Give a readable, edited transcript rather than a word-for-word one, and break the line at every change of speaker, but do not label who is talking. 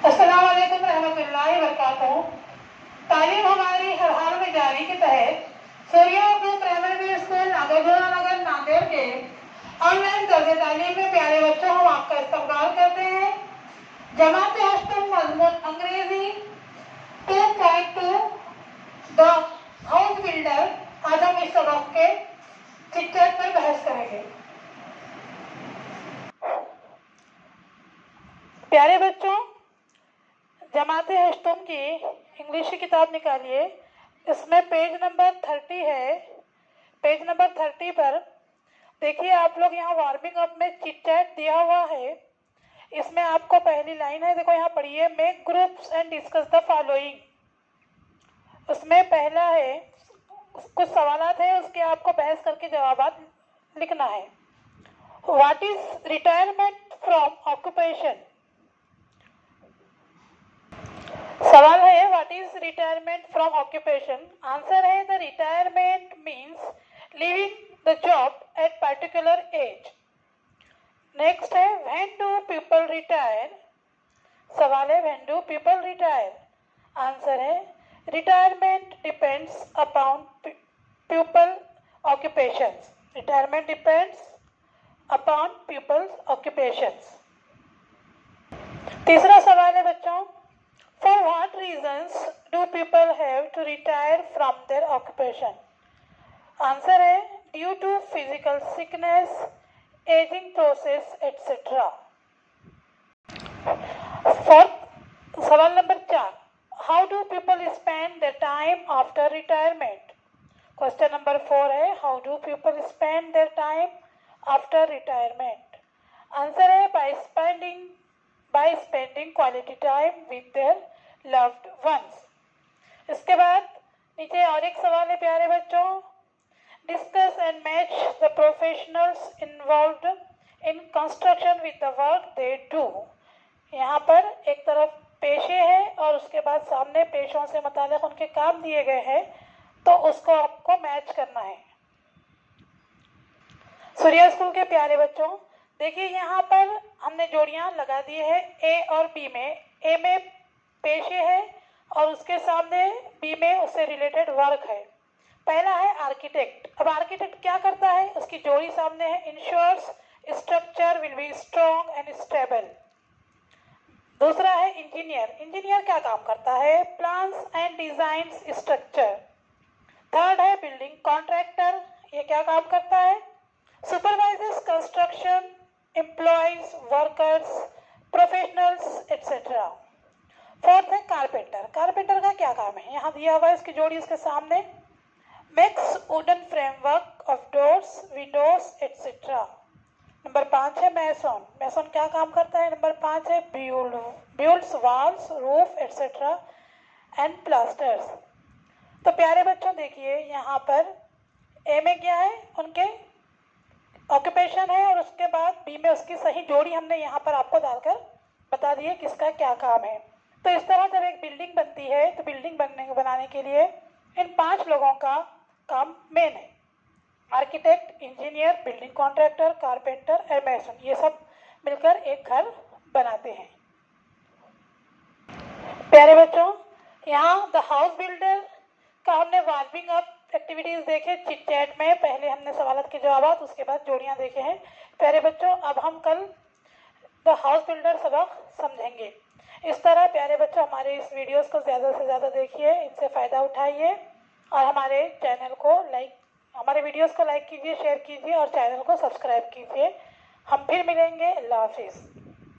अस्सलाम वालेकुम रहमतुल्लाहि व बरकातहू। तालीम हमारी हर हाल में जारी के तहत सूर्या उर्दू प्राइमरी स्कूल नागरगोला नगर नांदेड़ के ऑनलाइन दर्जे तालीम में प्यारे बच्चों हम आपका इस्तकबाल करते हैं। जमात अष्टम मजमून अंग्रेजी 2.2 द हाउस बिल्डर। आज हम इस सबक के चिट-चैट पर बहस करेंगे। प्यारे बच्चों, जमात अष्टम की इंग्लिश की किताब निकालिए। इसमें पेज नंबर 30 है। पेज नंबर 30 पर देखिए आप लोग, यहाँ वार्मिंग अप में चिट चैट दिया हुआ है। इसमें आपको पहली लाइन है, देखो यहाँ पढ़िए, make groups and discuss the following. उसमें पहला है, कुछ सवालात है, उसके आपको बहस करके जवाबात लिखना है। What is retirement from occupation? सवाल है what is retirement from occupation. Answer है the retirement means leaving the job at particular age. Next है व्हेन डू पीपल रिटायर। सवाल है when do people retire. Answer है retirement depends upon people occupations. Retirement depends upon people's occupations. तीसरा सवाल है बच्चों, for what reasons do people have to retire from their occupation? Answer है due to physical sickness, aging process, etc. Fourth सवाल number 4, how do people spend their time after retirement? Question number 4 है how do people spend their time after retirement? Answer है by spending quality time with their loved ones. इसके बाद नीचे और एक सवाल है प्यारे बच्चों, discuss and match the professionals involved in construction with the work they do. यहाँ पर एक तरफ पेशे है और उसके बाद सामने पेशों से मुताल्लिक उनके काम दिए गए हैं, तो उसको आपको मैच करना है। सूर्या स्कूल के प्यारे बच्चों, देखिए यहाँ पर हमने जोड़ियां लगा दी है ए और बी में। ए में पेशे है और उसके सामने बी में उससे रिलेटेड वर्क है। पहला है आर्किटेक्ट। अब आर्किटेक्ट क्या करता है, उसकी जोड़ी सामने है, ensures structure will be strong and stable. दूसरा है इंजीनियर। इंजीनियर क्या काम करता है, plans and designs structure. Third है बिल्डिंग कॉन्ट्रैक्टर। ये क्या काम करता है, supervisors construction, employees, workers, professionals etcetera. Fourth है कारपेंटर। कारपेंटर का क्या काम है, यहाँ दिया हुआ है, इसकी जोड़ी इसके सामने, makes wooden framework of doors, Windows etcetera. Number 5 है मैसन। मैसन क्या काम करता है, नंबर 5 है builds walls, roof etcetera and plasters. तो प्यारे बच्चों देखिए यहाँ पर ए में क्या है, उनके ऑक्यूपेशन है और उसके बाद बी में उसकी सही जोड़ी हमने यहाँ पर आपको डालकर बता दी है किसका क्या काम है। तो इस तरह जब एक बिल्डिंग बनती है तो बिल्डिंग बनाने के लिए इन 5 लोगों का काम मेन है, architect, engineer, building contractor, carpenter और मैसन। ये सब मिलकर एक घर बनाते हैं। प्यारे बच्चों, यहाँ द हाउस बिल्डर का हमने वार्मिंग अप एक्टिविटीज देखे चिट चैट में। पहले हमने सवालों के जवाब, उसके बाद जोड़ियां देखे हैं। प्यारे बच्चों, अब हम कल द हाउस बिल्डर सबक समझेंगे। इस तरह प्यारे बच्चों हमारे इस वीडियोस को ज़्यादा से ज़्यादा देखिए, इनसे फ़ायदा उठाइए और हमारे वीडियोस को लाइक कीजिए, शेयर कीजिए और चैनल को सब्सक्राइब कीजिए। हम फिर मिलेंगे। अल्लाह हाफिज़।